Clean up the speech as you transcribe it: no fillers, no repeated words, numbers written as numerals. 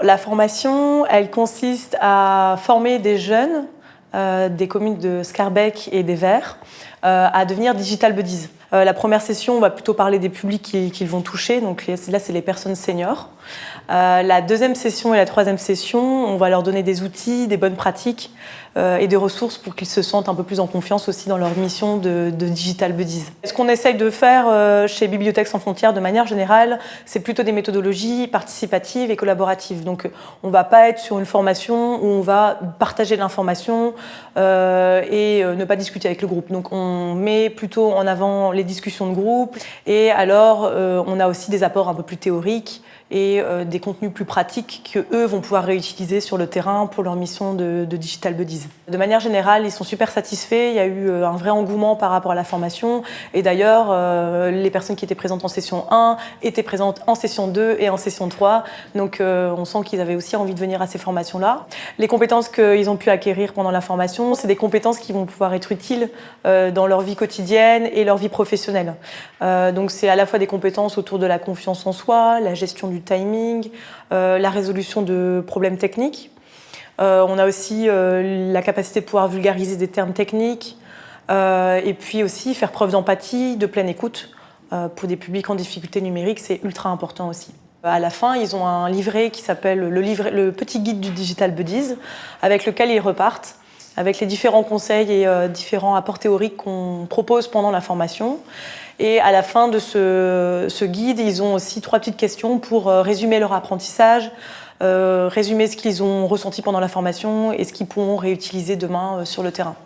La formation, elle consiste à former des jeunes des communes de Scarbeck et des Verts à devenir digital buddies. La première session, on va plutôt parler des publics qu'ils vont toucher, donc là c'est les personnes seniors. La deuxième session et la troisième session, on va leur donner des outils, des bonnes pratiques et des ressources pour qu'ils se sentent un peu plus en confiance aussi dans leur mission de digital buddies. Ce qu'on essaye de faire chez Bibliothèques sans frontières de manière générale, c'est plutôt des méthodologies participatives et collaboratives. Donc on ne va pas être sur une formation où on va partager l'information et ne pas discuter avec le groupe. Donc on met plutôt en avant les discussions de groupe et alors on a aussi des apports un peu plus théoriques et des contenus plus pratiques qu'eux vont pouvoir réutiliser sur le terrain pour leur mission de digital buddies. De manière générale, ils sont super satisfaits, il y a eu un vrai engouement par rapport à la formation et d'ailleurs, les personnes qui étaient présentes en session 1 étaient présentes en session 2 et en session 3, donc on sent qu'ils avaient aussi envie de venir à ces formations-là. Les compétences qu'ils ont pu acquérir pendant la formation, c'est des compétences qui vont pouvoir être utiles dans leur vie quotidienne et leur vie professionnelle. Donc c'est à la fois des compétences autour de la confiance en soi, la gestion du timing, la résolution de problèmes techniques. On a aussi la capacité de pouvoir vulgariser des termes techniques et puis aussi faire preuve d'empathie, de pleine écoute. Pour des publics en difficulté numérique, c'est ultra important aussi. À la fin, ils ont un livret qui s'appelle le petit guide du Digital Buddies, avec lequel ils repartent, avec les différents conseils et différents apports théoriques qu'on propose pendant la formation. Et à la fin de ce guide, ils ont aussi 3 petites questions pour résumer leur apprentissage, résumer ce qu'ils ont ressenti pendant la formation et ce qu'ils pourront réutiliser demain sur le terrain.